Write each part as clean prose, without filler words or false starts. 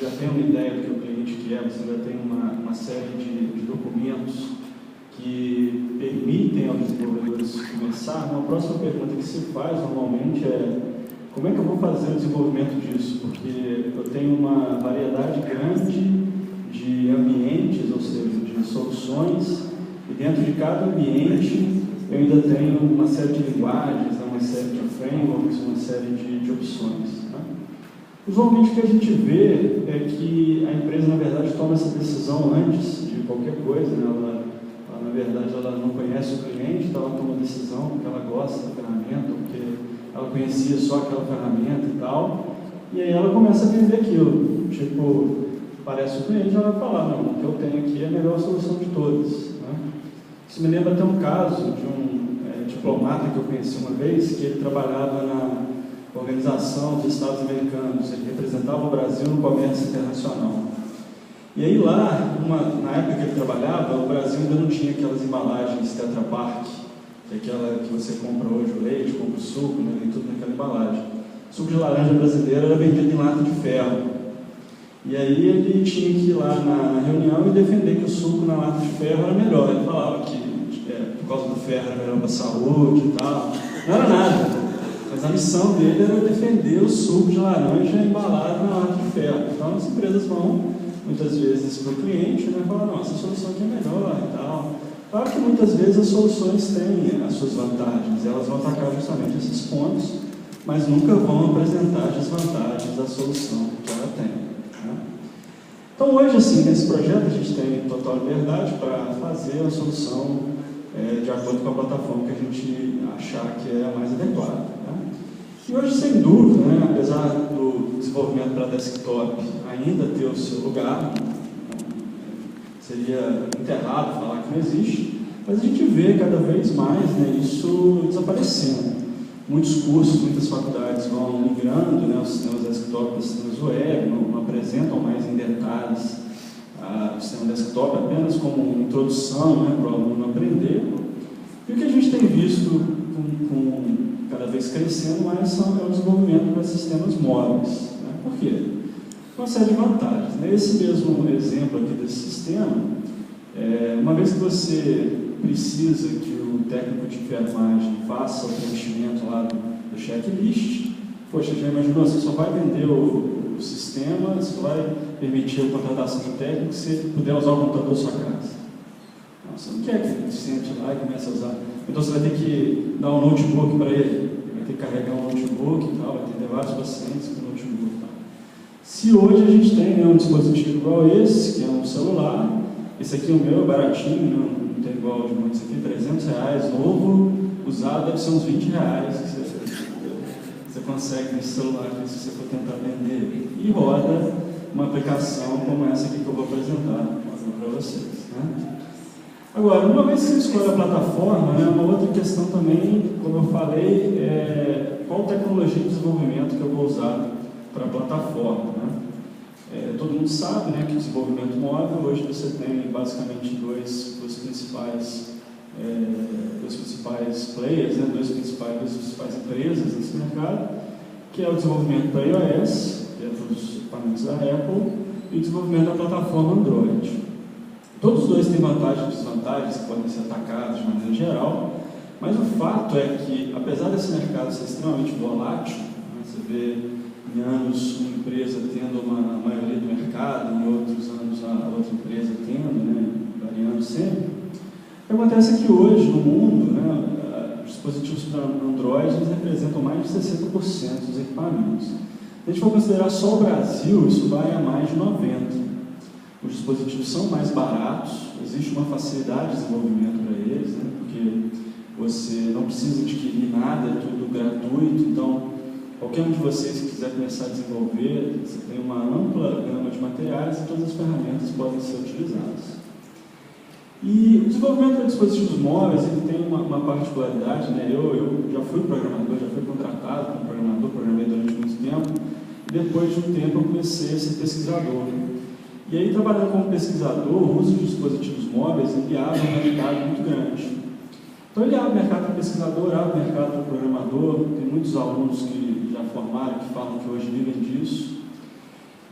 já tem uma ideia do que o cliente quer, você já tem uma série de documentos que permitem aos desenvolvedores começar. Uma próxima pergunta que se faz normalmente é: como é que eu vou fazer o desenvolvimento disso? Porque eu tenho uma variedade grande de ambientes, ou seja, de soluções, e dentro de cada ambiente eu ainda tenho uma série de linguagens, uma série de frameworks, uma série de opções. Né? Usualmente o que a gente vê é que a empresa, na verdade, toma essa decisão antes de qualquer coisa, né? Na verdade, ela não conhece o cliente, então ela toma a decisão porque ela gosta da ferramenta, porque ela conhecia só aquela ferramenta e tal, e aí ela começa a vender aquilo. Tipo, parece o cliente, ela vai falar: não, o que eu tenho aqui é a melhor solução de todas. Né? Isso me lembra até um caso de um diplomata que eu conheci uma vez, que ele trabalhava na Organização dos Estados Americanos, ele representava o Brasil no comércio internacional. E aí lá, na época que ele trabalhava, o Brasil ainda não tinha aquelas embalagens Tetra Pak, que é aquela que você compra hoje o leite, compra o suco, né, vem tudo naquela embalagem. O suco de laranja brasileiro era vendido em lata de ferro. E aí ele tinha que ir lá na reunião e defender que o suco na lata de ferro era melhor. Ele falava que por causa do ferro era melhor para a saúde e tal. Não era nada. Mas a missão dele era defender o suco de laranja embalado na lata de ferro. Então as empresas vão, muitas vezes, para o cliente, né, falar: não, essa solução aqui é melhor e tal. Claro que muitas vezes as soluções têm as suas vantagens, elas vão atacar justamente esses pontos, mas nunca vão apresentar as desvantagens da solução que ela tem. Né? Então hoje, assim, nesse projeto a gente tem total liberdade para fazer a solução de acordo com a plataforma que a gente achar que é a mais adequada. Né? E hoje, sem dúvida, né, apesar do desenvolvimento para desktop ainda ter o seu lugar, seria enterrado falar que não existe, mas a gente vê cada vez mais, né, isso desaparecendo. Muitos cursos, muitas faculdades vão migrando, né, os sistemas desktop para os sistemas web, não apresentam mais em detalhes o sistema desktop apenas como uma introdução, né, para o aluno aprender. E o que a gente tem visto cada vez crescendo mais é o desenvolvimento para sistemas móveis. Né? Por quê? Uma série de vantagens. Né? Esse mesmo exemplo aqui desse sistema, uma vez que você precisa que o técnico de enfermagem faça o preenchimento lá do checklist, poxa, já imaginou, você só vai vender o sistema, você vai permitir a contratação do técnico se ele puder usar o computador da sua casa. Não, você não quer que ele sente lá e comece a usar. Então você vai ter que dar um notebook para ele, vai ter que carregar um notebook e tal, vai atender vários pacientes com notebook e tal. Se hoje a gente tem, né, um dispositivo igual esse, que é um celular, esse aqui, o meu, é baratinho, não tem igual de muitos aqui, R$300, novo, usado, deve ser uns R$20 que você consegue nesse celular aqui, se você for tentar vender. E roda uma aplicação como essa aqui que eu vou apresentar para vocês. Né? Agora, uma vez que você escolhe a plataforma, né, uma outra questão também, como eu falei, é qual tecnologia de desenvolvimento que eu vou usar para a plataforma. Né? Todo mundo sabe, né, que o desenvolvimento móvel, hoje você tem basicamente dois principais players, né, duas principais empresas nesse mercado, que é o desenvolvimento para iOS, que é para os equipamentos da Apple, e o desenvolvimento da plataforma Android. Todos os dois têm vantagens e desvantagens que podem ser atacados de maneira geral, mas o fato é que, apesar desse mercado ser extremamente volátil, né, você vê em anos uma empresa tendo uma maioria do mercado, em outros anos a outra empresa tendo, né, variando sempre, o que acontece é que hoje no mundo, né, os dispositivos para Android eles representam mais de 60% dos equipamentos. Se a gente for considerar só o Brasil, isso vai a mais de 90%. Os dispositivos são mais baratos, existe uma facilidade de desenvolvimento para eles, né, porque você não precisa adquirir nada, é tudo gratuito, então qualquer um de vocês que quiser começar a desenvolver, você tem uma ampla gama de materiais e todas as ferramentas podem ser utilizadas. E o desenvolvimento para dispositivos móveis ele tem uma particularidade, né? Eu já fui programador, já fui contratado como programador, programei durante muito tempo, e depois de um tempo eu comecei a ser pesquisador. E aí, trabalhando como pesquisador, o uso de dispositivos móveis ele abre um mercado muito grande. Então ele abre o mercado para o pesquisador, abre o mercado para o programador, tem muitos alunos que já formaram, que falam que hoje vivem disso.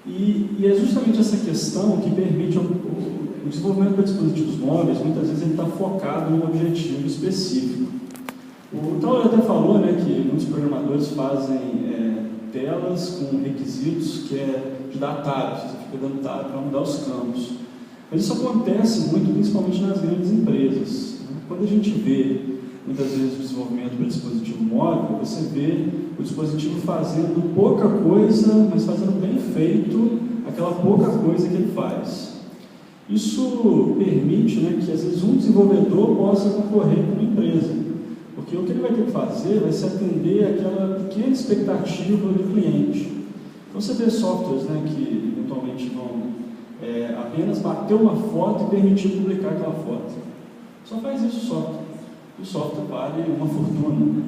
E é justamente essa questão que permite o desenvolvimento para dispositivos móveis. Muitas vezes ele está focado em um objetivo específico. O Tauler até falou, né, que muitos programadores fazem telas com requisitos que é de dar tab, você fica dando tab para mudar os campos. Mas isso acontece muito, principalmente nas grandes empresas. Quando a gente vê, muitas vezes, o desenvolvimento para dispositivo móvel, você vê o dispositivo fazendo pouca coisa, mas fazendo bem feito aquela pouca coisa que ele faz. Isso permite, né, que, às vezes, um desenvolvedor possa concorrer com uma empresa. Porque o que ele vai ter que fazer vai se atender àquela pequena expectativa do cliente. Então, você vê softwares, né, que, eventualmente, vão apenas bater uma foto e permitir publicar aquela foto. Só faz isso o software. E o software vale uma fortuna. Né?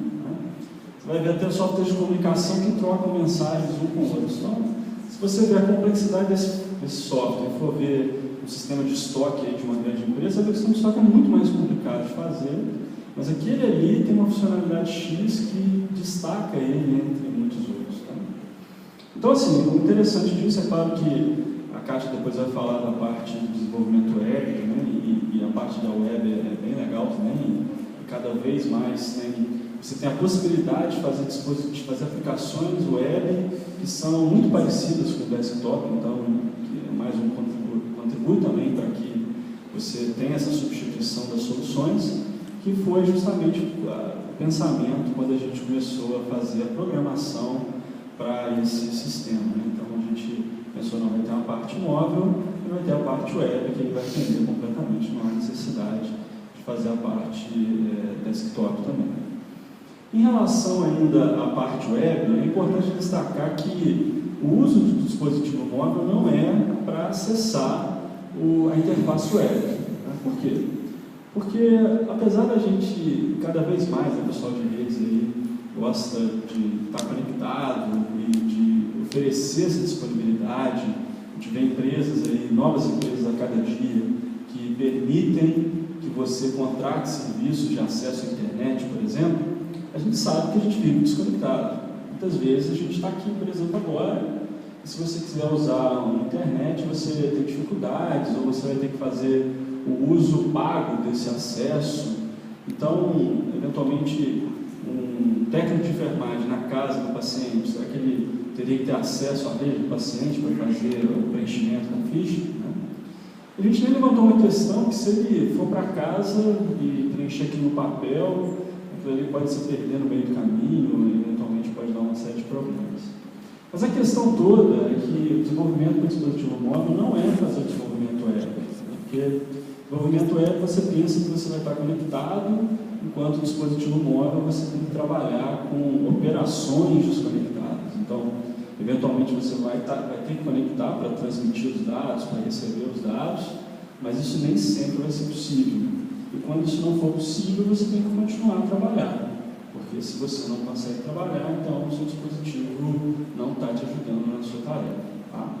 Você vai ver até softwares de comunicação que trocam mensagens um com o outro. Então, se você ver a complexidade desse software e for ver o sistema de estoque aí de uma grande empresa, você vai ver que o sistema de estoque é muito mais complicado de fazer, mas aquele ali tem uma funcionalidade X que destaca ele entre muitos outros. Tá? Então, assim, o interessante disso é claro que a Kátia depois vai falar da parte do desenvolvimento web, né, e a parte da web é bem legal também, e cada vez mais, né, você tem a possibilidade de fazer aplicações web que são muito parecidas com o desktop, então que é mais um contribui também para que você tenha essa substituição das soluções, que foi justamente o pensamento quando a gente começou a fazer a programação para esse sistema. Né? Então a gente pensou, não, vai ter uma parte móvel e vai ter a parte web, que ele vai atender completamente, não há necessidade de fazer a parte desktop também. Em relação ainda à parte web, é importante destacar que o uso do dispositivo móvel não é para acessar a interface web. Né? Por quê? Porque, apesar da gente, cada vez mais, o pessoal de redes aí gosta de estar conectado e de oferecer essa disponibilidade, a gente vê empresas aí, novas empresas a cada dia, que permitem que você contrate serviços de acesso à internet, por exemplo, a gente sabe que a gente vive desconectado. Muitas vezes a gente está aqui, por exemplo, agora, e se você quiser usar a internet, você tem dificuldades, ou você vai ter que fazer o uso pago desse acesso. Então, eventualmente, um técnico de enfermagem na casa do paciente, será que ele teria que ter acesso à rede do paciente para fazer o preenchimento da ficha? Né? A gente nem levantou uma questão que, se ele for para casa e preencher aqui no papel, ele pode se perder no meio do caminho e eventualmente pode dar uma série de problemas. Mas a questão toda é que o desenvolvimento do dispositivo móvel não é fazer o desenvolvimento web, porque desenvolvimento web você pensa que você vai estar conectado, enquanto o dispositivo móvel você tem que trabalhar com operações desconectadas. Então, eventualmente você vai ter que conectar para transmitir os dados, para receber os dados, mas isso nem sempre vai ser possível. E quando isso não for possível, você tem que continuar a trabalhar. Porque se você não consegue trabalhar, então o seu dispositivo não está te ajudando na sua tarefa. Tá?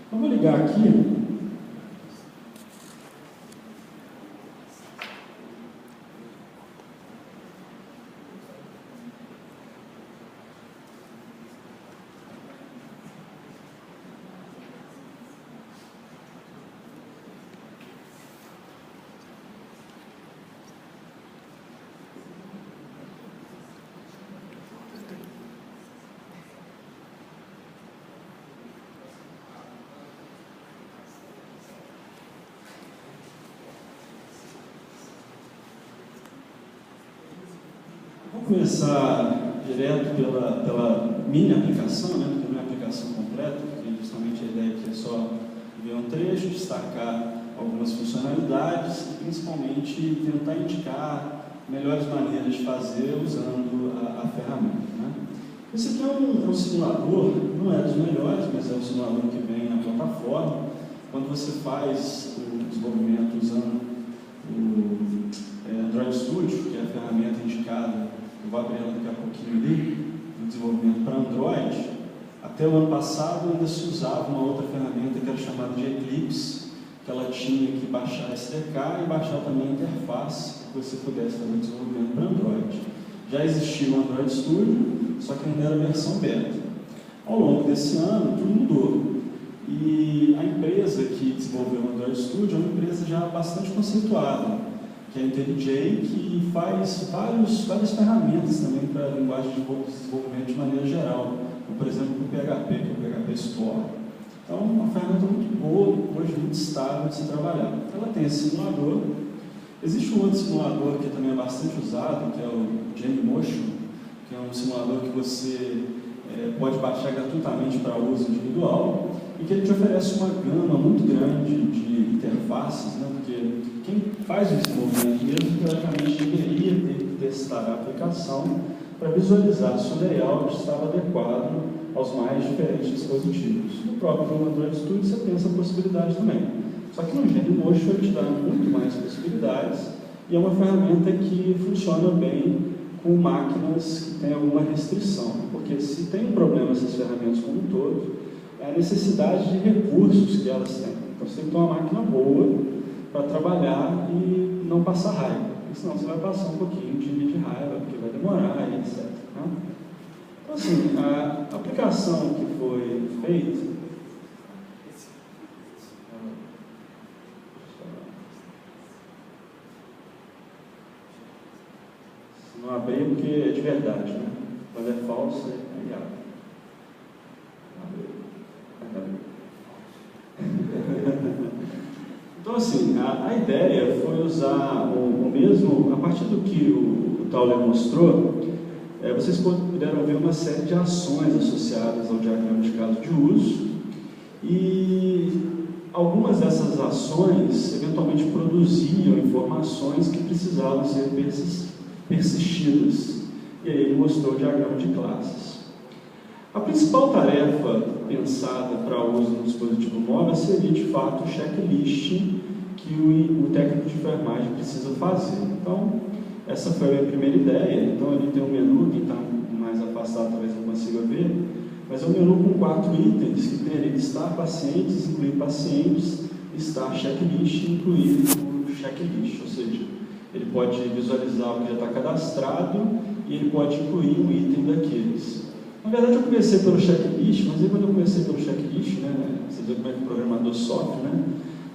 Então, vou ligar aqui. Vamos começar direto pela mini aplicação, né? Porque não é a aplicação completa, porque justamente a ideia aqui é só ver um trecho, destacar algumas funcionalidades e principalmente tentar indicar melhores maneiras de fazer usando a ferramenta. Né? Esse aqui é um simulador, não é dos melhores, mas é um simulador que vem na plataforma. Quando você faz o desenvolvimento usando o Android Studio, que é a ferramenta indicada, eu vou abrir ela daqui a pouquinho ali, no desenvolvimento para Android, até o ano passado ainda se usava uma outra ferramenta que era chamada de Eclipse, que ela tinha que baixar SDK e baixar também a interface, para que você pudesse fazer o desenvolvimento para Android. Já existia o Android Studio, só que ainda era a versão beta. Ao longo desse ano, tudo mudou. E a empresa que desenvolveu o Android Studio é uma empresa já bastante conceituada, que é a IntelliJ, que faz várias ferramentas também para a linguagem de desenvolvimento de maneira geral, como, por exemplo, o PHP, que é o PHP Store. Então, é uma ferramenta muito boa, hoje muito estável de se trabalhar. Ela tem esse simulador. Existe um outro simulador que também é bastante usado, que é o Genymotion, que é um simulador que você pode baixar gratuitamente para uso individual e que ele te oferece uma gama muito grande de interfaces, né? Porque quem faz o desenvolvimento mesmo, teoricamente, deveria ter que testar a aplicação para visualizar se o layout estava adequado aos mais diferentes dispositivos. No próprio Android Studio você tem essa possibilidade também. Só que no Genymotion ele te dá muito mais possibilidades e é uma ferramenta que funciona bem com máquinas que têm alguma restrição, porque se tem um problema essas ferramentas como um todo, é a necessidade de recursos que elas têm. Então você tem que ter uma máquina boa para trabalhar e não passar raiva, porque senão você vai passar um pouquinho de raiva, porque vai demorar e etc. Né? Então assim, a aplicação que foi feita, não abrir porque é de verdade, né? Quando é falso, é abre. Então, assim, a ideia foi usar o mesmo, a partir do que o Tauler mostrou, vocês puderam ver uma série de ações associadas ao diagrama de caso de uso, e algumas dessas ações eventualmente produziam informações que precisavam ser persistidas. E aí ele mostrou o diagrama de classes. A principal tarefa pensada para uso no dispositivo móvel seria, de fato, o checklist que o técnico de enfermagem precisa fazer. Então, essa foi a minha primeira ideia. Então, ele tem um menu, quem está mais afastado talvez não consiga ver, mas é um menu com 4 itens, que tem ali listar pacientes, incluir pacientes, listar checklist e incluir o checklist, ou seja, ele pode visualizar o que já está cadastrado e ele pode incluir um item daqueles. Na verdade, eu comecei pelo checklist, mas aí quando eu comecei pelo checklist, né, você vê como é que o programador sofre, né?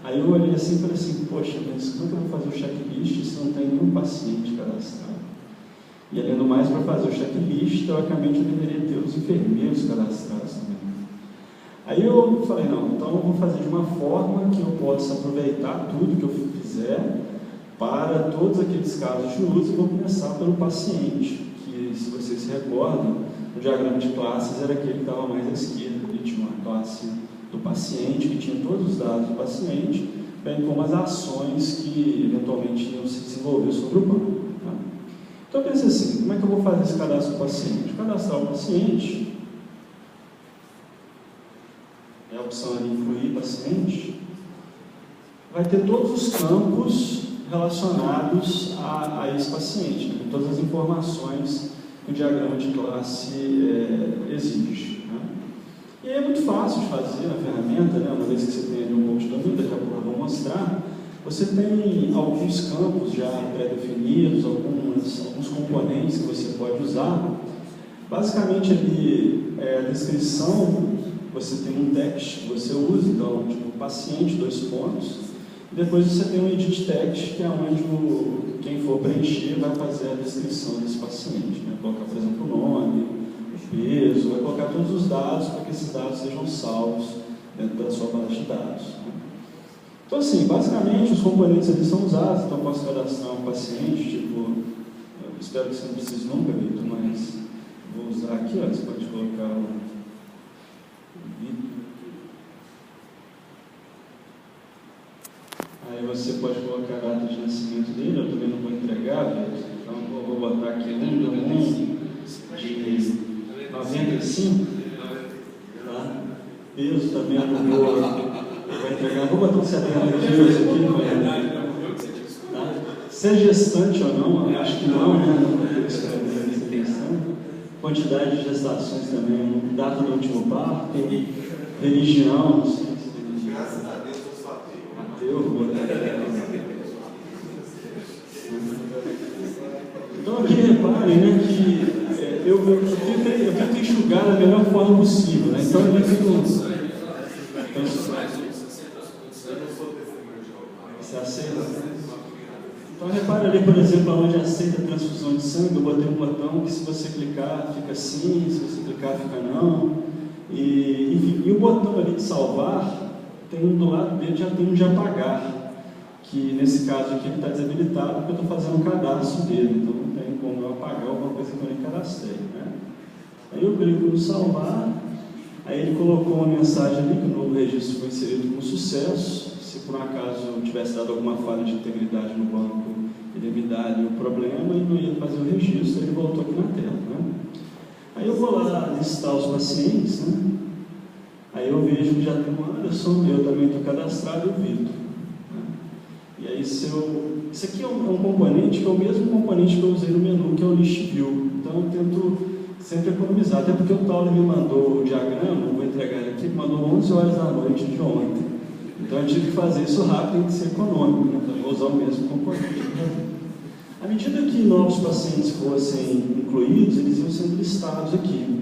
Aí eu olhei assim e falei assim, poxa, mas como é que eu vou fazer o checklist se não tem nenhum paciente cadastrado? E além do mais, para fazer o checklist, teoricamente eu deveria ter os enfermeiros cadastrados também. Aí eu falei, não, então eu vou fazer de uma forma que eu possa aproveitar tudo que eu fizer para todos aqueles casos de uso, e vou começar pelo paciente, que, se vocês se recordam, o diagrama de classes era aquele que estava mais à esquerda. Ele tinha uma classe do paciente, que tinha todos os dados do paciente, bem como as ações que eventualmente iam se desenvolver sobre o banco. Tá? Então eu pensei assim, como é que eu vou fazer esse cadastro do paciente? Cadastrar o paciente, é a opção ali, incluir paciente, vai ter todos os campos relacionados a esse paciente, né, com todas as informações que o diagrama de classe exige. Né? E aí é muito fácil de fazer na ferramenta, né, uma vez que você tem ali um pouco de domínio, daqui a pouco eu vou mostrar, você tem alguns campos já pré-definidos, alguns componentes que você pode usar. Basicamente ali a descrição, você tem um text que você usa, então tipo paciente, 2 pontos. Depois você tem um edit text, que é onde quem for preencher vai fazer a descrição desse paciente, né? Colocar, por exemplo, o nome, o peso, vai colocar todos os dados para que esses dados sejam salvos dentro da sua base de dados. Né? Então, assim, basicamente os componentes ali são usados. Então, eu posso cadastrar um paciente, tipo, eu espero que você não precise nunca, Vitor, mas vou usar aqui, ó, você pode colocar o aí você pode colocar a data de nascimento dele, eu também não vou entregar, então eu vou botar aqui 1/1 de 95, tá? Peso também eu vou entregar, vou botar um 70 quilos aqui, tá? Se é gestante ou não, eu acho que não, né? Não vou ter essa questão. Quantidade de gestações também, data do último parto, religião, não sei. Graças a Deus eu sou ateu. Então aqui reparem, né, que eu tento enxugar da melhor forma possível, né? Então ele fica Então, você aceita? Então, repare ali, por exemplo, onde aceita a transfusão de sangue, eu botei um botão que, se você clicar, fica sim, se você clicar, fica não. Enfim, e o botão ali de salvar, tem um do lado dele, já tem um de apagar, que nesse caso aqui ele está desabilitado porque eu estou fazendo um cadastro dele, então não tem como eu apagar alguma coisa que eu nem cadastrei, né? Aí eu clico no salvar, aí ele colocou uma mensagem ali que o novo registro foi inserido com sucesso. Se por um acaso tivesse dado alguma falha de integridade no banco, ele ia me dar ali um problema e não ia fazer o registro, ele voltou aqui na tela, né? Aí eu vou lá listar os pacientes, né? Aí eu vejo que já tem o Anderson, eu também estou cadastrado, e o Vitor, né? E aí isso aqui é um componente que é o mesmo componente que eu usei no menu, que é o List View. Então eu tento sempre economizar, até porque o Paulo me mandou o diagrama, eu vou entregar ele aqui, mandou 11 horas da noite de ontem. Então eu tive que fazer isso rápido, tem que ser econômico, né? Então eu vou usar o mesmo componente. À medida que novos pacientes fossem incluídos, eles iam sendo listados aqui.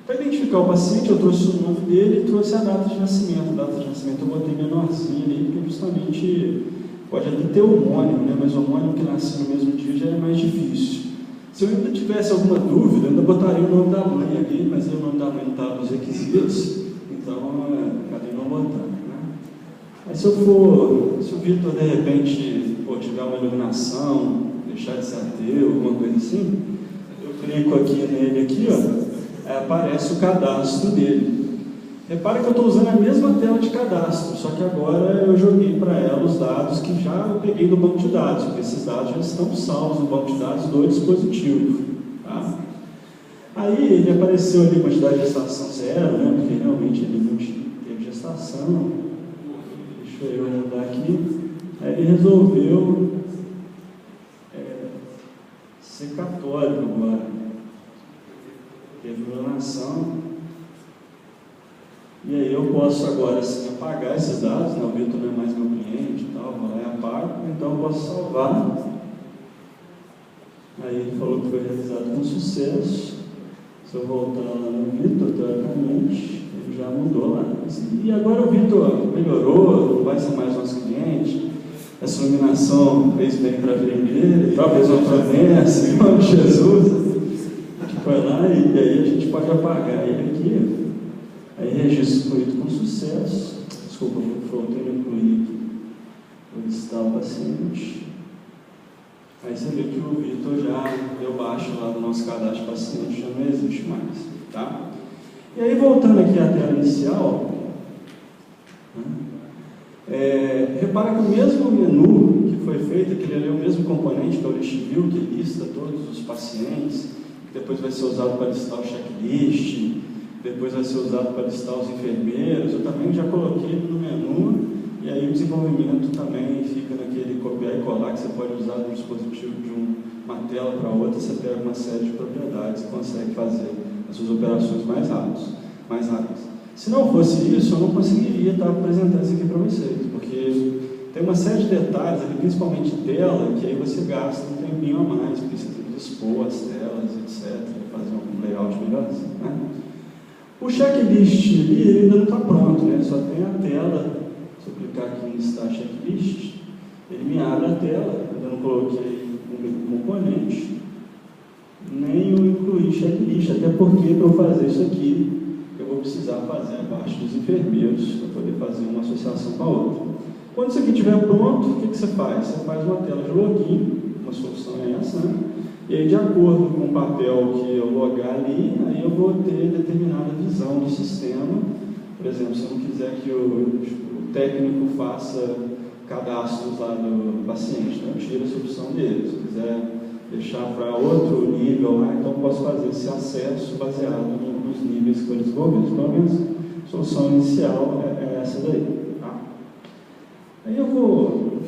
Para identificar o paciente, eu trouxe o nome dele e trouxe a data de nascimento. A data de nascimento eu botei menorzinho ali, porque justamente pode até ter homônimo, né? Mas o homônimo que nasceu no mesmo dia já é mais difícil. Se eu ainda tivesse alguma dúvida, eu ainda botaria o nome da mãe ali, mas aí o nome da mãe não estava nos requisitos, então acabei não botando, né? Mas se o Vitor de repente tiver uma iluminação, deixar de ser ateu, alguma coisa assim, eu clico aqui nele aqui, ó, aparece o cadastro dele. Repara que eu estou usando a mesma tela de cadastro, só que agora eu joguei para ela os dados que já eu peguei do banco de dados, porque esses dados já estão salvos no banco de dados do dispositivo. Tá? Aí ele apareceu ali quantidade de gestação zero, né, porque realmente ele não teve gestação. Deixa eu mudar aqui. Aí ele resolveu ser católico agora. Teve iluminação. E aí eu posso agora sim apagar esses dados, né? O Vitor não é mais meu cliente e tal, vou lá e apago, então eu posso salvar. Aí ele falou que foi realizado com sucesso. Se eu voltar lá no Vitor, teoricamente, ele já mudou lá. E agora o Vitor melhorou, não vai ser mais nosso cliente. Essa iluminação fez bem para a vida dele, talvez uma promessa, em nome de Jesus. A gente vai lá e aí a gente pode apagar ele aqui. Aí registro incluído com sucesso. Desculpa, faltei incluir aqui. Vou listar o paciente. Aí você vê que o Vitor já deu baixo lá do nosso cadastro de paciente, já não existe mais. Tá? E aí, voltando aqui à tela inicial, repara que o mesmo menu que foi feito, aquele ali é o mesmo componente, que é o List View, que lista todos os pacientes, que depois vai ser usado para listar o checklist, depois vai ser usado para listar os enfermeiros. Eu também já coloquei ele no menu, e aí o desenvolvimento também fica naquele copiar e colar, que você pode usar no dispositivo de uma tela para outra, você pega uma série de propriedades e consegue fazer as suas operações mais rápidas. Se não fosse isso, eu não conseguiria estar apresentando isso aqui para vocês, porque tem uma série de detalhes, ali, principalmente tela, que aí você gasta um tempinho a mais, porque você tem que expor as telas, etc., fazer um layout melhorzinho, né? O checklist ali, ele ainda não está pronto, né? Só tem a tela. Se eu clicar aqui em listar checklist, ele me abre a tela. Eu não coloquei um componente, nem eu incluí checklist, até porque para eu fazer isso aqui, eu vou precisar fazer abaixo dos enfermeiros para poder fazer uma associação com a outra. Quando isso aqui estiver pronto, o que você faz? Você faz uma tela de login, uma solução é essa, né? E aí, de acordo com o papel que eu logar ali, aí eu vou ter determinada visão do sistema. Por exemplo, se eu não quiser que o técnico faça cadastros lá do paciente, então eu tiro essa opção dele. Se eu quiser deixar para outro nível lá, então eu posso fazer esse acesso baseado nos níveis que eu desenvolvi. Pelo menos a solução inicial é essa daí. Tá? Aí eu vou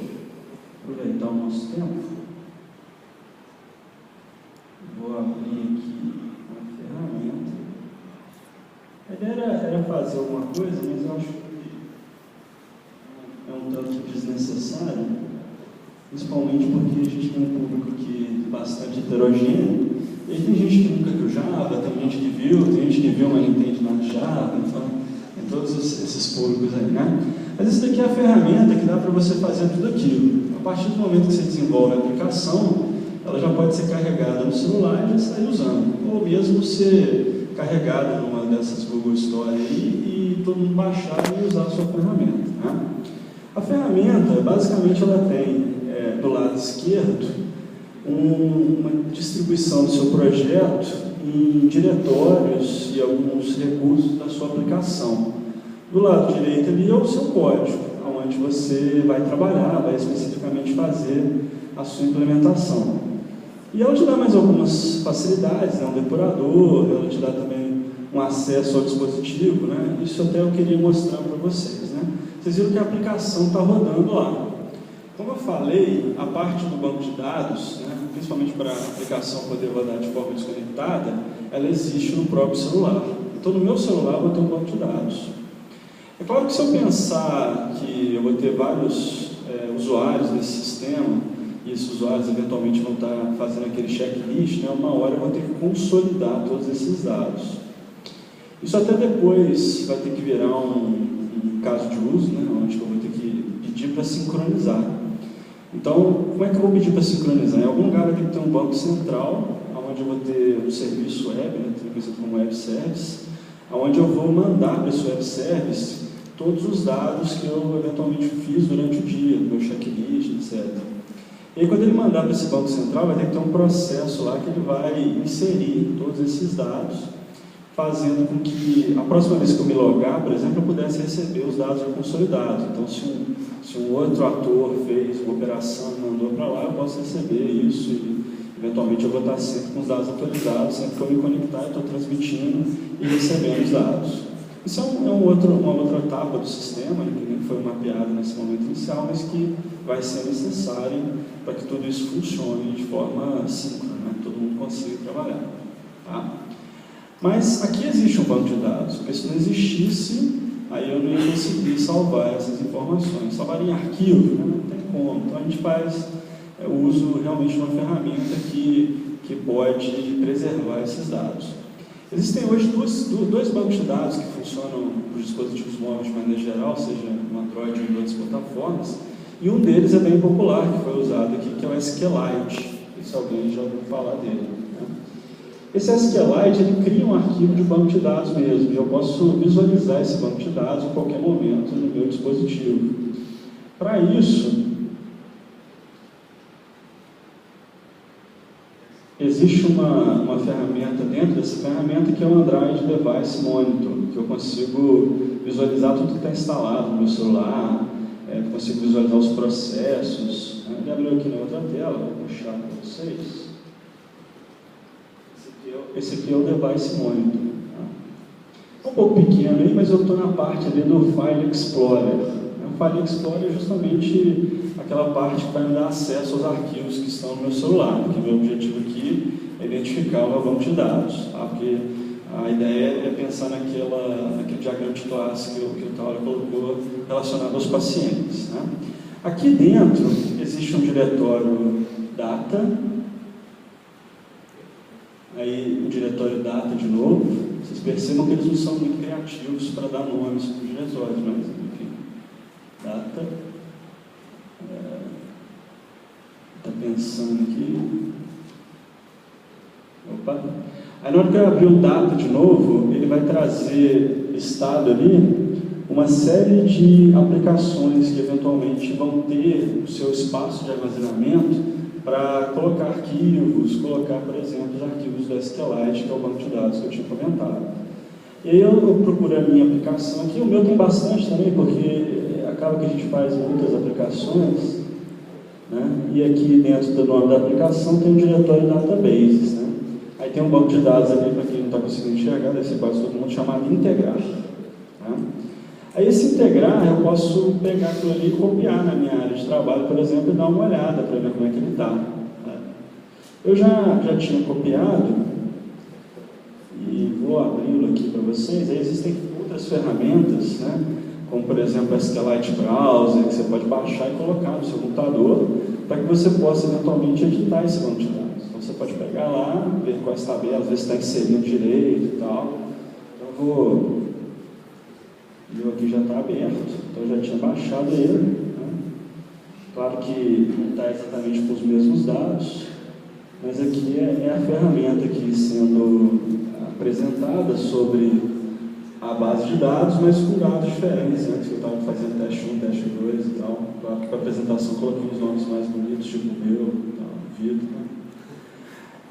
aproveitar o nosso tempo. Vou abrir aqui uma ferramenta. A ideia era fazer alguma coisa, mas eu acho que é um tanto desnecessário, principalmente porque a gente tem um público aqui bastante heterogêneo. E aí tem gente que nunca viu Java, tem gente que viu, mas não entende nada de Java. Então, Em todos esses públicos aí, né? Mas essa daqui é a ferramenta que dá para você fazer tudo aquilo. A partir do momento que você desenvolve a aplicação, ela já pode ser carregada no celular e já sair usando. Ou mesmo ser carregada numa dessas Google Store aí e todo mundo baixar e usar a sua ferramenta, né? A ferramenta, basicamente, ela tem do lado esquerdo uma distribuição do seu projeto em diretórios e alguns recursos da sua aplicação. Do lado direito ali é o seu código, onde você vai trabalhar, vai especificamente fazer a sua implementação. E ela te dá mais algumas facilidades, né? Um depurador, ela te dá também um acesso ao dispositivo, né? Isso até eu queria mostrar para vocês, né? Vocês viram que a aplicação está rodando lá. Como eu falei, a parte do banco de dados, né, principalmente para a aplicação poder rodar de forma desconectada, ela existe no próprio celular. Então, no meu celular, eu vou ter um banco de dados. É claro que se eu pensar que eu vou ter vários usuários desse sistema, e esses usuários eventualmente vão estar fazendo aquele checklist, né, uma hora eu vou ter que consolidar todos esses dados. Isso até depois vai ter que virar um caso de uso, né, onde eu vou ter que pedir para sincronizar. Então, como é que eu vou pedir para sincronizar? Em algum lugar vai ter que ter um banco central, onde eu vou ter um serviço web, né, conhecido como web service, onde eu vou mandar para esse web service todos os dados que eu eventualmente fiz durante o dia, meu checklist, etc. E aí, quando ele mandar para esse banco central, vai ter que ter um processo lá que ele vai inserir todos esses dados, fazendo com que a próxima vez que eu me logar, por exemplo, eu pudesse receber os dados já consolidados. Então, se um outro ator fez uma operação e mandou para lá, eu posso receber isso e, eventualmente, eu vou estar sempre com os dados atualizados, sempre que eu me conectar, eu estou transmitindo e recebendo os dados. Isso é uma outra etapa do sistema, né, que nem foi mapeado nesse momento inicial, mas que vai ser necessário para que tudo isso funcione de forma síncrona, né, que todo mundo consiga trabalhar. Tá? Mas aqui existe um banco de dados, porque se não existisse, aí eu não ia conseguir salvar essas informações. Salvar em arquivo, né? Não tem como. Então a gente faz o uso realmente de uma ferramenta que pode preservar esses dados. Existem hoje dois bancos de dados que funcionam para os dispositivos móveis de maneira geral, seja no Android ou em outras plataformas, e um deles é bem popular, que foi usado aqui, que é o SQLite. Se alguém já ouviu falar dele. Esse SQLite, ele cria um arquivo de banco de dados mesmo, e eu posso visualizar esse banco de dados em qualquer momento no meu dispositivo. Para isso, existe uma ferramenta dentro dessa ferramenta que é o Android Device Monitor, que eu consigo visualizar tudo que está instalado no meu celular, consigo visualizar os processos. Ele abriu aqui na outra tela, vou puxar para vocês. Esse aqui é o Device Monitor. É um pouco pequeno aí, mas eu estou na parte ali do File Explorer. O File Explorer é justamente aquela parte que vai me dar acesso aos arquivos que estão no meu celular, porque meu objetivo aqui é identificar o meu banco de dados, tá? Porque a ideia é pensar naquele diagrama de classe que o Tauro colocou relacionado aos pacientes, né? Aqui dentro existe um diretório Data, aí o diretório Data de novo. Vocês percebam que eles não são muito criativos para dar nomes para os diretórios, mas enfim, Data, está pensando aqui, opa, aí na hora que eu abrir o Data de novo, ele vai trazer listado ali uma série de aplicações que eventualmente vão ter o seu espaço de armazenamento para colocar arquivos, colocar, por exemplo, os arquivos do SQLite, que é o banco de dados que eu tinha comentado. E aí eu procuro a minha aplicação aqui, o meu tem bastante também, porque acaba que a gente faz muitas aplicações, né? E aqui dentro do nome da aplicação tem um diretório Databases, né? Aí tem um banco de dados ali, para quem não está conseguindo enxergar, deve ser quase todo mundo, chamado Integrar. Tá? Aí esse integrar, eu posso pegar aquilo ali e copiar na minha área de trabalho, por exemplo, e dar uma olhada para ver como é que ele está. Né? Eu já tinha copiado, e vou abri-lo aqui para vocês. Aí existem outras ferramentas, né? Como por exemplo o SQLite Browser, que você pode baixar e colocar no seu computador, para que você possa eventualmente editar esse banco de dados. Então você pode pegar lá, ver quais tabelas, ver se está inserindo direito e tal. Então eu vou O meu aqui já está aberto, então eu já tinha baixado ele, né? Claro que não está exatamente com os mesmos dados, mas aqui é a ferramenta aqui sendo apresentada sobre a base de dados, mas com dados diferentes. Antes que eu estava fazendo teste 1, teste 2 e tal. Claro que para a apresentação coloquei os nomes mais bonitos, tipo o meu, Vitor. Né?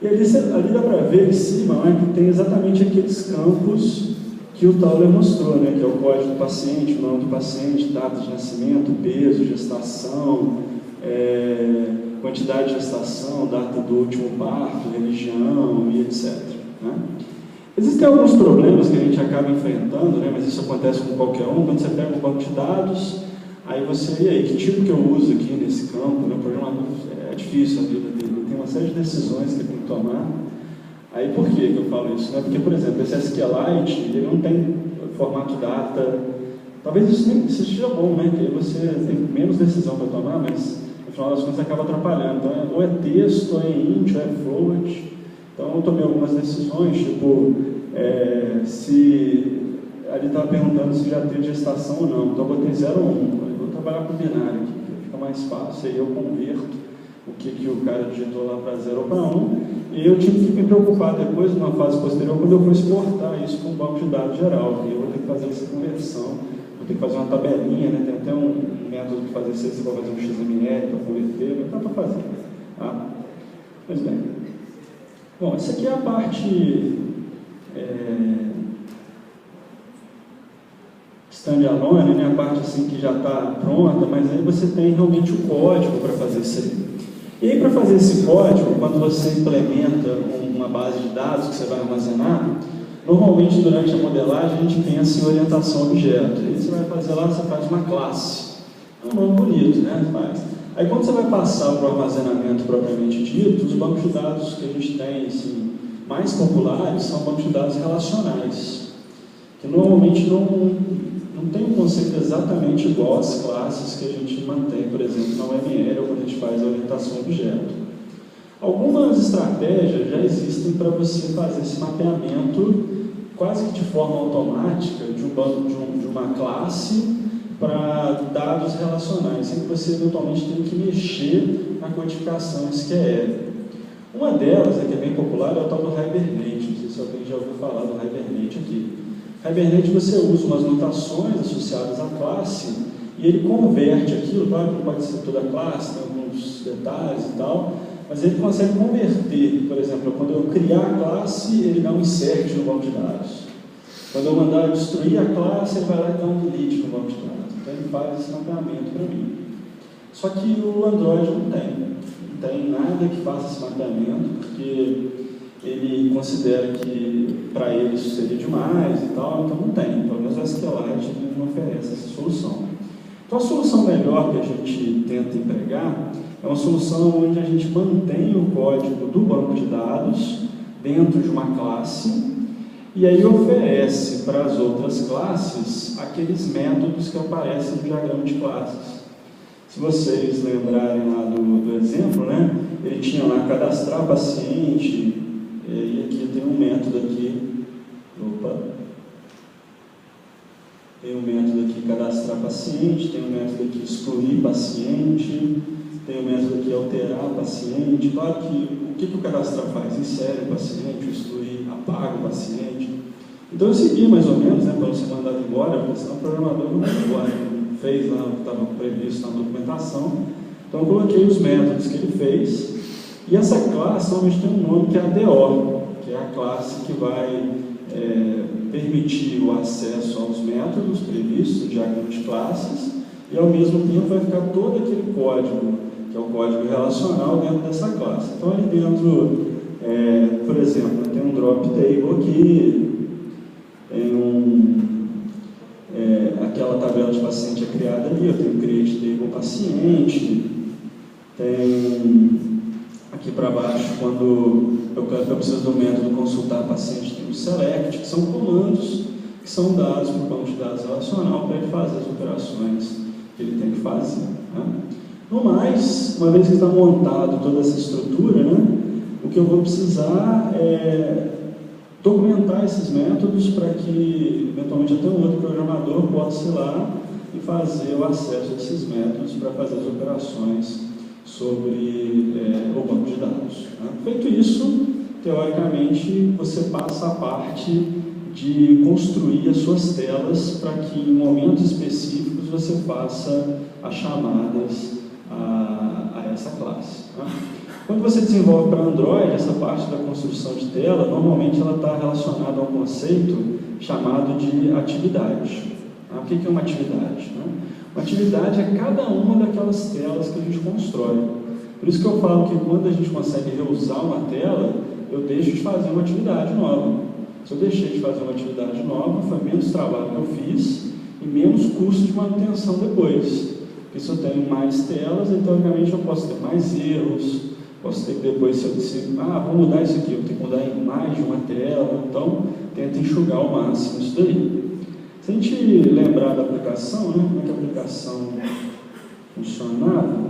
E ali dá para ver em cima, né, que tem exatamente aqueles campos que o Tauler mostrou, né, que é o código do paciente, o nome do paciente, data de nascimento, peso, gestação, quantidade de gestação, data do último parto, religião e etc. Né? Existem alguns problemas que a gente acaba enfrentando, né, mas isso acontece com qualquer um. Quando você pega um banco de dados, aí você, e aí, que tipo que eu uso aqui nesse campo? Né? O programador é difícil a vida dele, tem uma série de decisões que ele tem que tomar. Aí por que eu falo isso? Né? Porque, por exemplo, esse SQLite, ele não tem formato data. Talvez isso nem seja bom, né? Porque você tem menos decisão para tomar, mas no final das contas acaba atrapalhando. Então, ou é texto, ou é int, ou é float. Então, eu tomei algumas decisões, tipo, se ali estava perguntando se já teve gestação ou não. Então, eu botei 0 ou 1. Eu vou trabalhar com binário aqui, fica mais fácil. Aí eu converto o que o cara digitou lá para 0 ou para 1. E eu tive que me preocupar depois, numa fase posterior, quando eu for exportar isso para um banco de dados geral. E eu vou ter que fazer essa conversão. Vou ter que fazer uma tabelinha, né? Tem até um método de fazer isso, você vai fazer um XML para converter, mas dá para fazer. Tá? Pois bem. Bom, essa aqui é a parte standalone, né? A parte assim que já está pronta, mas aí você tem realmente o código para fazer isso aí. E aí, para fazer esse código, quando você implementa uma base de dados que você vai armazenar, normalmente durante a modelagem a gente pensa em orientação a objeto. Aí você vai fazer lá, você faz uma classe. É um nome bonito, né? Aí quando você vai passar para o armazenamento propriamente dito, os bancos de dados que a gente tem assim, mais populares são bancos de dados relacionais, que normalmente não tem um conceito exatamente igual às classes que a gente mantém, por exemplo, na UML, ou quando a gente faz a orientação a objeto. Algumas estratégias já existem para você fazer esse mapeamento quase que de forma automática de uma classe para dados relacionais, sem que você eventualmente tenha que mexer na codificação SQL. Uma delas, que é bem popular, é o tal do Hibernate. Não sei se alguém já ouviu falar do Hibernate aqui. Hibernate você usa umas notações associadas à classe e ele converte aquilo, claro que não pode ser toda a classe, tem alguns detalhes e tal, mas ele consegue converter. Por exemplo, quando eu criar a classe, ele dá um insert no banco de dados. Quando eu mandar destruir a classe, ele vai lá e dá um delete no banco de dados. Então ele faz esse mapeamento para mim. Só que o Android não tem nada que faça esse mapeamento, porque ele considera que para ele isso seria demais e tal, então não tem. Pelo menos o SQLite não oferece essa solução. Então a solução melhor que a gente tenta empregar é uma solução onde a gente mantém o código do banco de dados dentro de uma classe e aí oferece para as outras classes aqueles métodos que aparecem no diagrama de classes. Se vocês lembrarem lá do exemplo, né, ele tinha lá cadastrar paciente, e aqui tem um método aqui, tem um método aqui cadastrar paciente, tem um método aqui excluir paciente, tem um método aqui alterar paciente. Claro que o que o cadastrar faz? Insere o paciente, o excluir, apaga o paciente. Então eu segui mais ou menos, né, para não ser mandado embora, porque senão o programador não vai embora, fez lá o que estava previsto na documentação. Então eu coloquei os métodos que ele fez. E essa classe normalmente tem um nome que é a DO, que é a classe que vai permitir o acesso aos métodos previstos no diagrama de classes e ao mesmo tempo vai ficar todo aquele código, que é o código relacional dentro dessa classe. Então ali dentro, por exemplo, tem um drop table aqui, tem aquela tabela de paciente é criada ali, eu tenho create table paciente, tem aqui para baixo, quando eu preciso do método consultar paciente, tem o select, que são comandos que são dados para o banco de dados relacional para ele fazer as operações que ele tem que fazer. Né? No mais, uma vez que está montado toda essa estrutura, né, o que eu vou precisar é documentar esses métodos para que, eventualmente, até um outro programador possa ir lá e fazer o acesso a esses métodos para fazer as operações sobre o banco de dados. Né? Feito isso, teoricamente, você passa a parte de construir as suas telas para que, em momentos específicos, você faça as chamadas a essa classe. Né? Quando você desenvolve para Android, essa parte da construção de tela, normalmente ela está relacionada a um conceito chamado de atividade. O que é uma atividade? Uma atividade é cada uma daquelas telas que a gente constrói. Por isso que eu falo que quando a gente consegue reusar uma tela, eu deixo de fazer uma atividade nova. Se eu deixei de fazer uma atividade nova, foi menos trabalho que eu fiz e menos custo de manutenção depois. Porque se eu tenho mais telas, então, obviamente, eu posso ter mais erros, posso ter que depois, se eu disser, vou mudar isso aqui, eu tenho que mudar em mais de uma tela, então, tenta enxugar ao máximo isso daí. Se a gente lembrar da aplicação, como é que a aplicação funcionava,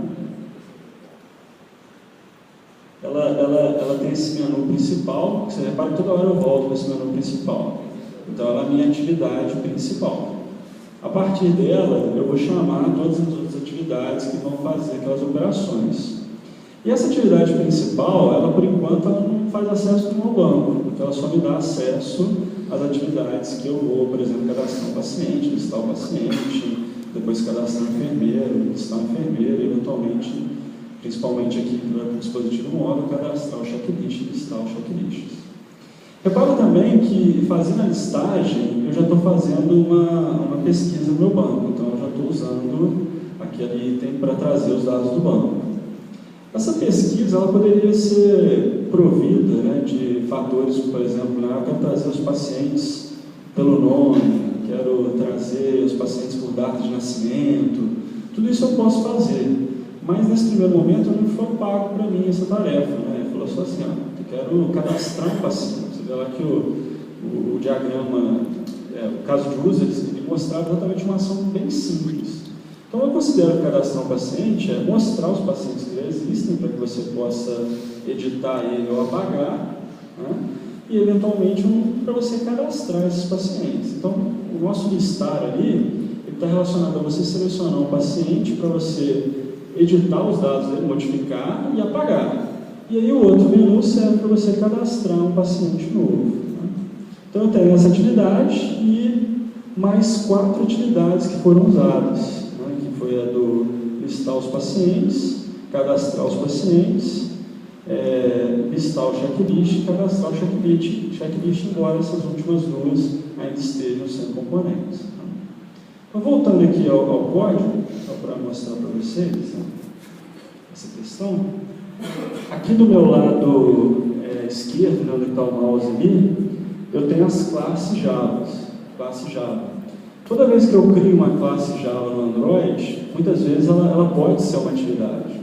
ela tem esse menu principal, que você repara que toda hora eu volto para esse menu principal. Então, ela é a minha atividade principal. A partir dela, eu vou chamar todas as outras atividades que vão fazer aquelas operações. E essa atividade principal, ela por enquanto ela não faz acesso ao banco, então ela só me dá acesso às atividades que eu vou, por exemplo, cadastrar um paciente, listar o paciente, depois cadastrar um enfermeiro, listar um enfermeiro, e eventualmente, principalmente aqui no dispositivo móvel, cadastrar o checklist e listar os checklists. Repara também que, fazendo a listagem, eu já estou fazendo uma pesquisa no meu banco, então eu já estou usando aquele item para trazer os dados do banco. Essa pesquisa ela poderia ser provida de fatores, por exemplo, eu quero trazer os pacientes pelo nome, quero trazer os pacientes por data de nascimento, tudo isso eu posso fazer, mas nesse primeiro momento não foi pago para mim essa tarefa. Ele falou só assim, eu quero cadastrar um paciente. Você vê lá que o diagrama, o caso de uso, ele mostrava exatamente uma ação bem simples. Então, eu considero cadastrar um paciente é mostrar os pacientes que já existem para que você possa editar ele ou apagar, e, eventualmente, para você cadastrar esses pacientes. Então, o nosso listar ali está relacionado a você selecionar um paciente para você editar os dados dele, modificar e apagar. E aí, o outro menu serve para você cadastrar um paciente novo. Então, eu tenho essa atividade e mais 4 atividades que foram usadas. Foi a do listar os pacientes, cadastrar os pacientes, listar o checklist e cadastrar o checklist, embora essas últimas duas ainda estejam sem componentes. Então, voltando aqui ao código, só para mostrar para vocês essa questão, aqui do meu lado esquerdo, onde está o mouse ali, eu tenho as classes Java. Toda vez que eu crio uma classe Java no Android, muitas vezes ela pode ser uma atividade.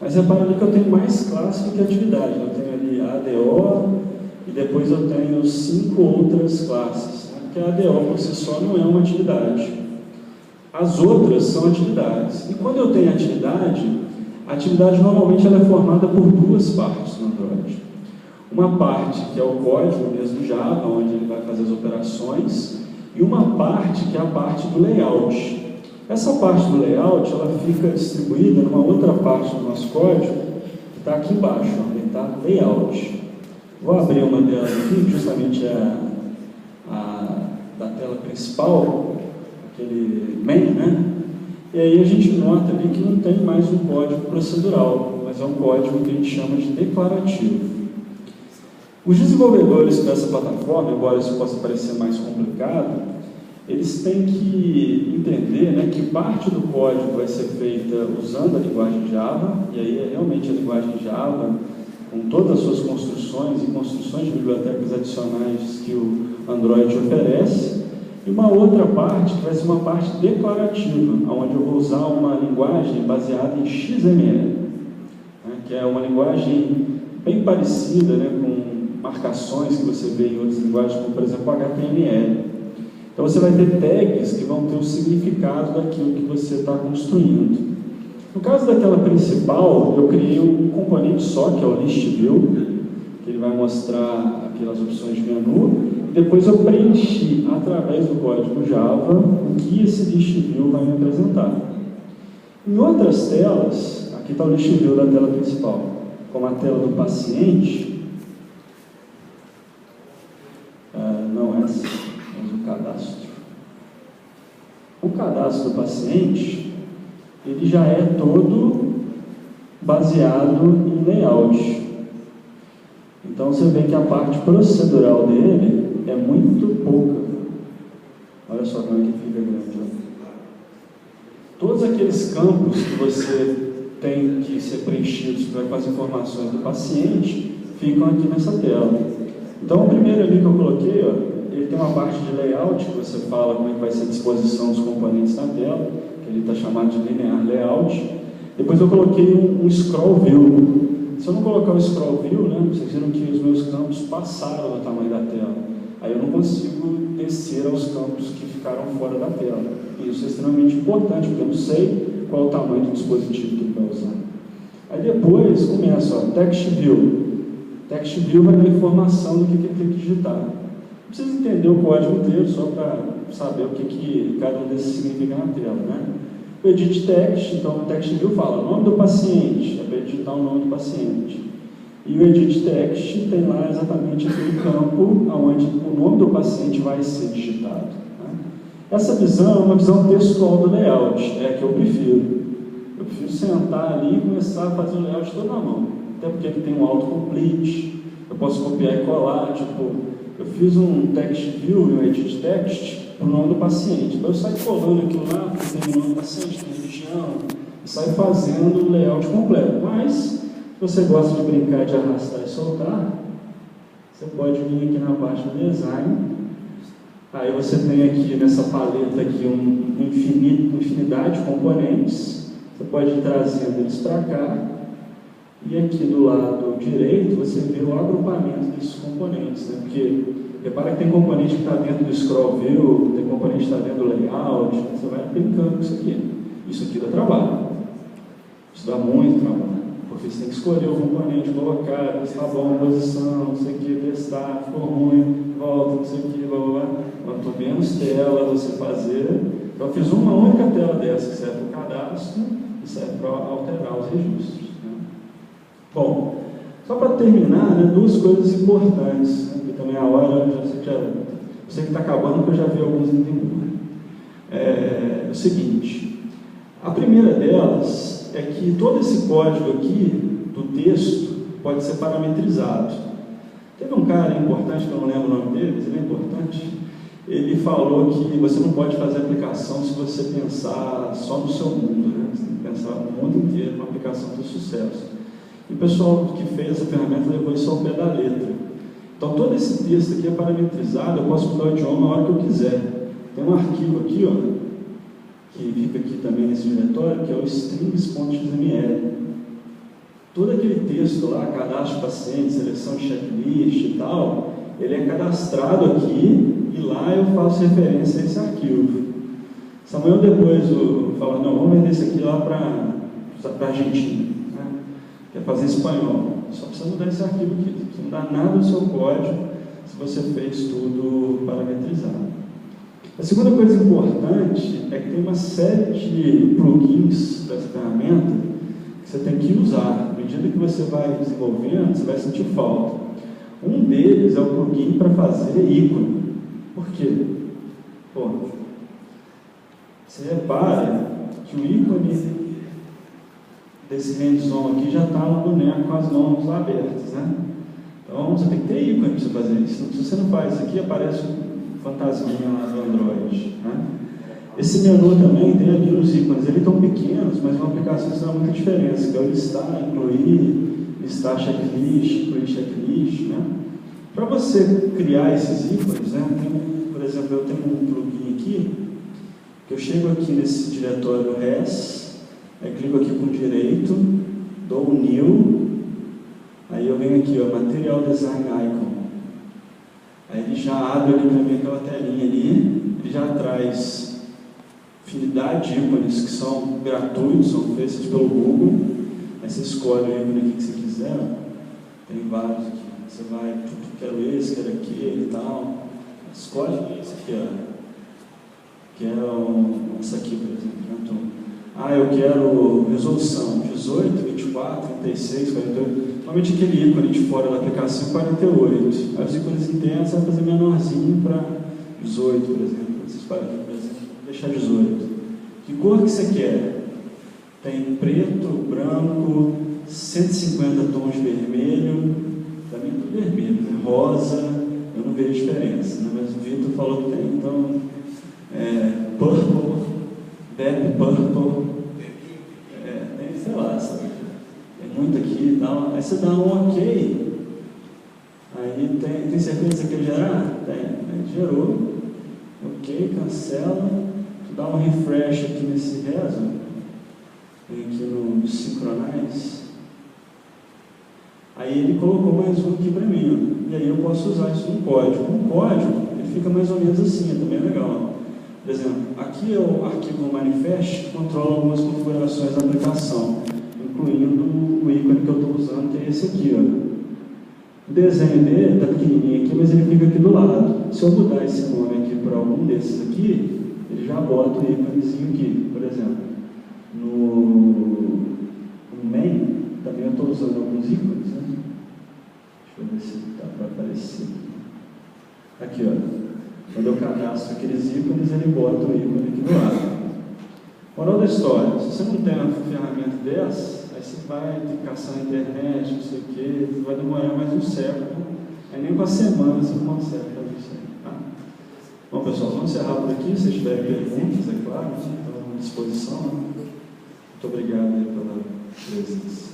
Mas repara ali que eu tenho mais classe do que atividade. Eu tenho ali a ADO e depois eu tenho 5 outras classes. Porque a ADO por si só não é uma atividade. As outras são atividades. E quando eu tenho a atividade normalmente ela é formada por 2 partes no Android. Uma parte que é o código mesmo Java, onde ele vai fazer as operações, e uma parte que é a parte do layout. Essa parte do layout ela fica distribuída numa outra parte do nosso código, que está aqui embaixo, ele está layout. Vou abrir uma delas aqui, justamente da tela principal, aquele main, E aí a gente nota ali que não tem mais um código procedural, mas é um código que a gente chama de declarativo. Os desenvolvedores dessa plataforma, embora isso possa parecer mais complicado, eles têm que entender que parte do código vai ser feita usando a linguagem Java, e aí é realmente a linguagem Java, com todas as suas construções e construções de bibliotecas adicionais que o Android oferece, e uma outra parte que vai ser uma parte declarativa, onde eu vou usar uma linguagem baseada em XML, que é uma linguagem bem parecida com marcações que você vê em outras linguagens, como por exemplo HTML. Então você vai ter tags que vão ter o significado daquilo que você está construindo. No caso daquela principal, eu criei um componente só, que é o list view, que ele vai mostrar aquelas opções de menu. Depois eu preenchi, através do código Java, o que esse list view vai me apresentar. Em outras telas, aqui está o list view da tela principal, como a tela do paciente, não essa, mas o cadastro. O cadastro do paciente, ele já é todo baseado em layout. Então você vê que a parte procedural dele é muito pouca. Olha só como é que fica grande. Todos aqueles campos que você tem que ser preenchidos com as informações do paciente ficam aqui nessa tela. Então o primeiro ali que eu coloquei, ó, ele tem uma parte de layout, que você fala como é que vai ser a disposição dos componentes na tela, que ele está chamado de linear layout. Depois eu coloquei um scroll view. Se eu não colocar o scroll view, né, vocês viram que os meus campos passaram do tamanho da tela. Aí eu não consigo descer aos campos que ficaram fora da tela. E isso é extremamente importante, porque eu não sei qual é o tamanho do dispositivo que ele vai usar. Aí depois começa, ó, text view. Text view vai dar informação do que ele tem que digitar. Não precisa entender o código inteiro só para saber o que cada um desses significa na tela, né? O edit text, então o text view fala o nome do paciente, é para editar o nome do paciente. E o edit text tem lá exatamente aquele campo onde o nome do paciente vai ser digitado. Né? Essa visão é uma visão textual do layout, é a que eu prefiro. Eu prefiro sentar ali e começar a fazer o layout todo na mão. Até porque ele tem um autocomplete, eu posso copiar e colar, tipo, eu fiz um text view e um edit text para o nome do paciente. Então eu saio colando aquilo lá, tem o nome do paciente, tem região, e saio fazendo o layout completo. Mas, se você gosta de brincar, de arrastar e soltar, você pode vir aqui na parte do design. Aí você tem aqui nessa paleta aqui uma infinidade de componentes. Você pode ir trazendo eles para cá. E aqui do lado direito você vê o agrupamento desses componentes, né? Porque repara que tem componente que está dentro do scroll view, tem componente que está dentro do layout, você vai brincando com isso aqui. Isso aqui dá trabalho. Isso dá muito trabalho. Porque você tem que escolher o componente, colocar, ver se está bom, posição, não sei o que, testar, ficou ruim, volta, não sei o que, blá blá blá. Quanto menos telas você fazer. Então eu fiz uma única tela dessa que serve para o cadastro e serve para alterar os registros. Bom, só para terminar, né, duas coisas importantes, né, porque também a hora, eu sei que está acabando, porque eu já vi alguns indo embora. É o seguinte, a primeira delas é que todo esse código aqui, do texto, pode ser parametrizado. Teve um cara importante, que eu não lembro o nome dele, mas ele é importante, ele falou que você não pode fazer aplicação se você pensar só no seu mundo, né? Você tem que pensar no mundo inteiro, uma aplicação de sucesso. E o pessoal que fez essa ferramenta levou isso ao pé da letra. Então, todo esse texto aqui é parametrizado, eu posso mudar o idioma na hora que eu quiser. Tem um arquivo aqui, ó, que fica aqui também nesse diretório, que é o strings.xml. Todo aquele texto lá, cadastro de paciente, seleção de checklist e tal, ele é cadastrado aqui e lá eu faço referência a esse arquivo. Samuel depois fala, não, vamos vender esse aqui lá para a Argentina. Quer fazer espanhol, só precisa mudar esse arquivo aqui, não precisa mudar nada do seu código se você fez tudo parametrizado. A segunda coisa importante é que tem uma série de plugins dessa ferramenta que você tem que usar. À medida que você vai desenvolvendo, você vai sentir falta. Um deles é o plugin para fazer ícone. Por quê? Bom, você repara que o ícone desse hands-on aqui já está no boneco com as mãos abertas, né? Então você tem que ter ícone para você fazer isso. Se você não faz isso aqui, aparece um fantasminha lá do Android, né? Esse menu também tem ali os ícones, eles estão pequenos, mas uma aplicação que dá muita diferença, que é o listar, incluir, listar checklist, incluir checklist, né? Para você criar esses ícones, né? Por exemplo, eu tenho um plugin aqui, que eu chego aqui nesse diretório res, aí clico aqui com direito, dou um new, aí eu venho aqui, ó, Material Design Icon. Aí ele já abre ali para mim aquela telinha ali, ele já traz infinidade de ícones que são gratuitos, são feitos pelo Google. Aí você escolhe o ícone aqui que você quiser, ó. Tem vários aqui. Você vai, quero esse, quero aquele e tal. Escolhe esse aqui, ó. Quero essa aqui, por exemplo. Eu quero resolução 18, 24, 36, 48. Normalmente aquele ícone de fora da aplicação é 48. Aí os ícones internos você vai fazer menorzinho para 18, por exemplo. Vocês podem, por exemplo, deixar 18. Que cor que você quer? Tem preto, branco, 150 tons de vermelho. Para mim é tudo vermelho, né? Rosa, eu não vejo diferença, né? Mas o Vitor falou que tem, então purple, deep purple, tem, sei lá, sabe? Tem muito aqui e tal. Aí você dá um ok, aí tem certeza que ele gerar? Tem, aí gerou, ok, cancela, tu dá um refresh aqui nesse reso, tem aqui no Synchronize. Aí ele colocou mais um aqui para mim, ó. E aí eu posso usar isso no código. O código, ele fica mais ou menos assim, é também legal. Por exemplo, aqui é o arquivo manifest que controla algumas configurações da aplicação, incluindo o ícone que eu estou usando, que é esse aqui, ó. O desenho dele está pequenininho aqui, mas ele fica aqui do lado. Se eu mudar esse nome aqui para algum desses aqui, ele já bota o íconezinho aqui. Por exemplo, no main, também eu estou usando alguns ícones, né? Deixa eu ver se dá para aparecer aqui, ó. Quando eu cadastro aqueles ícones, ele bota o ícone aqui do lado. Moral da história: se você não tem uma ferramenta dessa, aí você vai ter que caçar na internet, não sei o que, vai demorar mais um século. Aí nem com a semana você não consegue fazer isso aí. Tá? Bom, pessoal, vamos encerrar por aqui. Se tiverem perguntas, é claro, estão à disposição. Muito obrigado aí pela presença.